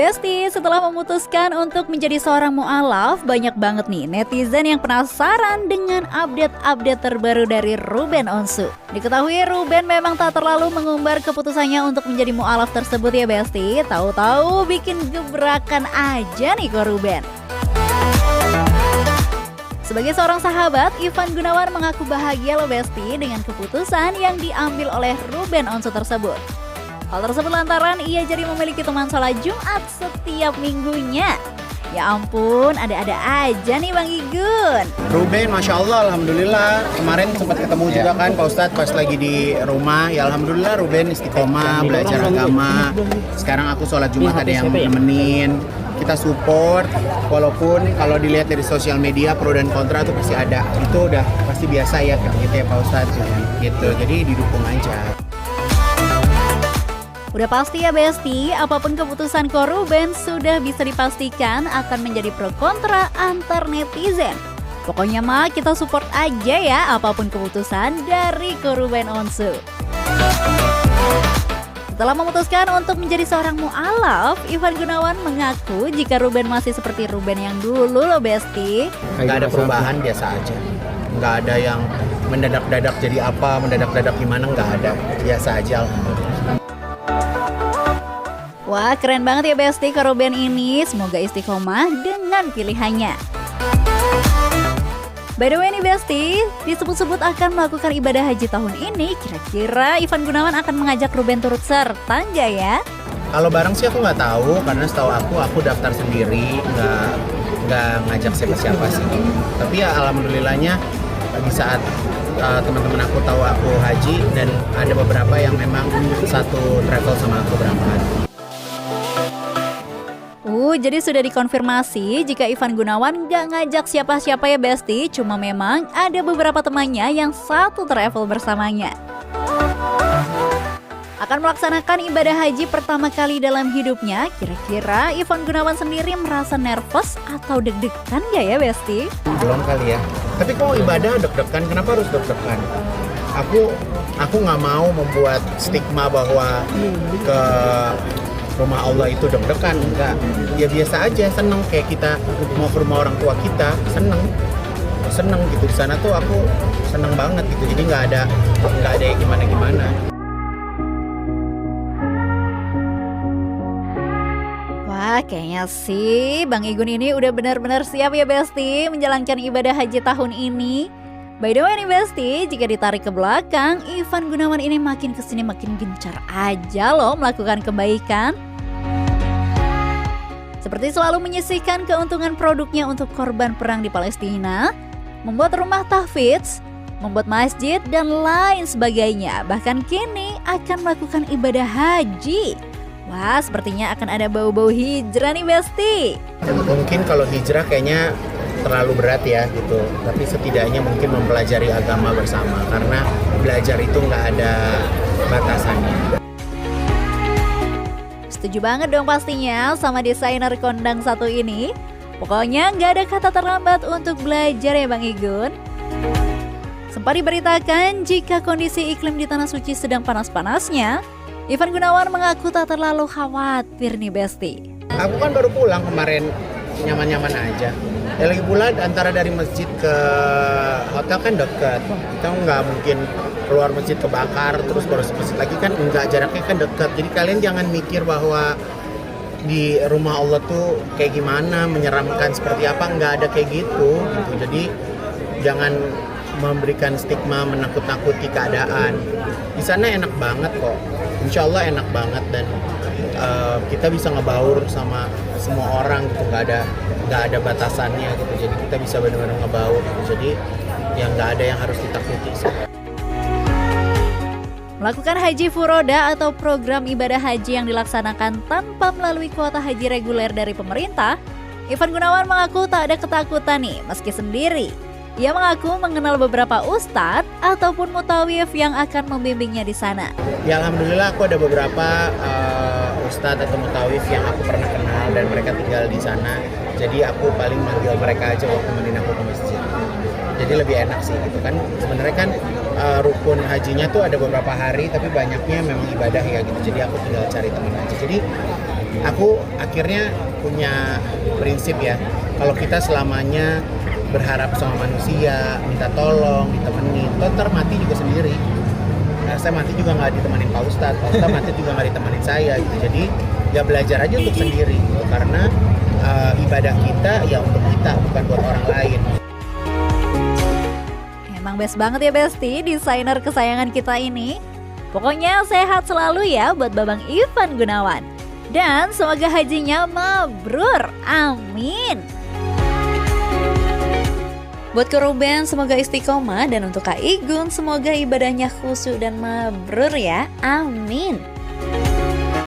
Besti, setelah memutuskan untuk menjadi seorang mu'alaf, banyak banget nih netizen yang penasaran dengan update-update terbaru dari Ruben Onsu. Diketahui Ruben memang tak terlalu mengumbar keputusannya untuk menjadi mu'alaf tersebut ya Besti. Tahu-tahu bikin gebrakan aja nih ke Ruben. Sebagai seorang sahabat, Ivan Gunawan mengaku bahagia loh Besti dengan keputusan yang diambil oleh Ruben Onsu tersebut. Hal tersebut lantaran ia jadi memiliki teman sholat Jumat setiap minggunya. Ya ampun, ada-ada aja nih Bang Igun. Ruben, Masya Allah, Alhamdulillah. Kemarin sempat ketemu juga kan Pak Ustadz pas lagi di rumah. Ya Alhamdulillah Ruben istiqomah, belajar agama. Sekarang aku sholat Jumat ada yang nemenin. Kita support, walaupun kalau dilihat dari sosial media pro dan kontra tuh pasti ada. Itu udah pasti biasa ya gitu ya Pak Ustadz. Gitu, jadi didukung aja. Udah pasti ya Besti, apapun keputusan Ko Ruben sudah bisa dipastikan akan menjadi pro kontra antar netizen. Pokoknya mah kita support aja ya apapun keputusan dari Ko Ruben Onsu. Setelah memutuskan untuk menjadi seorang mu'alaf, Ivan Gunawan mengaku jika Ruben masih seperti Ruben yang dulu loh Besti. Nggak ada perubahan, biasa aja. Nggak ada yang mendadak-dadak jadi apa, mendadak-dadak gimana, nggak ada. Biasa aja Alhamdulillah. Wah, keren banget ya Besti ke Ruben ini. Semoga istiqomah dengan pilihannya. By the way nih Besti, disebut-sebut akan melakukan ibadah haji tahun ini. Kira-kira Ivan Gunawan akan mengajak Ruben turut serta nggak ya? Kalau bareng sih aku nggak tahu, karena setahu aku daftar sendiri, nggak ngajak siapa-siapa sih. Tapi ya alhamdulillahnya di saat teman-teman aku tahu aku haji dan ada beberapa yang memang satu travel sama aku berangkat. Jadi sudah dikonfirmasi jika Ivan Gunawan gak ngajak siapa-siapa ya Besti, cuma memang ada beberapa temannya yang satu travel bersamanya. Akan melaksanakan ibadah haji pertama kali dalam hidupnya, kira-kira Ivan Gunawan sendiri merasa nervous atau deg-degan gak ya Besti? Belum kali ya, tapi kok ibadah deg-degan, kenapa harus deg-degan? Aku nggak mau membuat stigma bahwa ke rumah Allah itu deg-degan, enggak. Ya biasa aja, seneng kayak kita mau ke rumah orang tua kita, seneng gitu. Di sana tuh aku seneng banget gitu, jadi nggak ada yang gimana-gimana. Wah, kayaknya sih Bang Igun ini udah benar-benar siap ya Besti menjalankan ibadah haji tahun ini. By the way nih Besti, jika ditarik ke belakang, Ivan Gunawan ini makin kesini makin gencar aja loh melakukan kebaikan. Seperti selalu menyisihkan keuntungan produknya untuk korban perang di Palestina, membuat rumah tahfidz, membuat masjid, dan lain sebagainya. Bahkan kini akan melakukan ibadah haji. Wah, sepertinya akan ada bau-bau hijrah nih Besti. Mungkin kalau hijrah kayaknya terlalu berat ya gitu, tapi setidaknya mungkin mempelajari agama bersama, karena belajar itu nggak ada batasannya. Setuju banget dong pastinya sama desainer kondang satu ini. Pokoknya nggak ada kata terlambat untuk belajar ya Bang Igun. Sempat diberitakan jika kondisi iklim di Tanah Suci sedang panas-panasnya, Ivan Gunawan mengaku tak terlalu khawatir nih Besti. Aku kan baru pulang kemarin, nyaman-nyaman aja. Ya lagi pula antara dari masjid ke hotel kan dekat. Kita nggak mungkin keluar masjid kebakar terus baru masjid lagi kan enggak, jaraknya kan dekat. Jadi kalian jangan mikir bahwa di rumah Allah tuh kayak gimana, menyeramkan seperti apa, nggak ada kayak gitu. Jadi jangan memberikan stigma, menakut-nakuti keadaan. Di sana enak banget kok. Insya Allah enak banget dan kita bisa ngebaur sama semua orang gitu, nggak ada batasannya gitu, jadi kita bisa benar-benar ngebaur gitu. Jadi yang nggak ada yang harus ditakuti sih. Melakukan haji furoda atau program ibadah haji yang dilaksanakan tanpa melalui kuota haji reguler dari pemerintah, Ivan Gunawan mengaku tak ada ketakutan nih meski sendiri. Ia mengaku mengenal beberapa ustadz ataupun mutawif yang akan membimbingnya di sana. Ya alhamdulillah aku ada beberapa ustadz atau mutawif yang aku pernah kenal dan mereka tinggal di sana. Jadi aku paling manggil mereka aja waktu nemenin aku ke masjid. Jadi lebih enak sih gitu kan. Sebenarnya kan rukun hajinya tuh ada beberapa hari tapi banyaknya memang ibadah ya gitu. Jadi aku tinggal cari teman aja. Jadi aku akhirnya punya prinsip ya, kalau kita selamanya berharap sama manusia, minta tolong, ditemenin, toh ntar mati juga sendiri. Nah, saya mati juga nggak ditemenin Pak Ustadz mati juga nggak ditemenin saya gitu. Jadi ya belajar aja untuk sendiri gitu, karena ibadah kita ya untuk kita, bukan buat orang lain. Emang best banget ya Besti, desainer kesayangan kita ini. Pokoknya sehat selalu ya buat Babang Ivan Gunawan. Dan semoga hajinya mabrur, amin. Buat Kak Ruben semoga istiqomah, dan untuk Kak Igun semoga ibadahnya khusyuk dan mabrur ya, amin.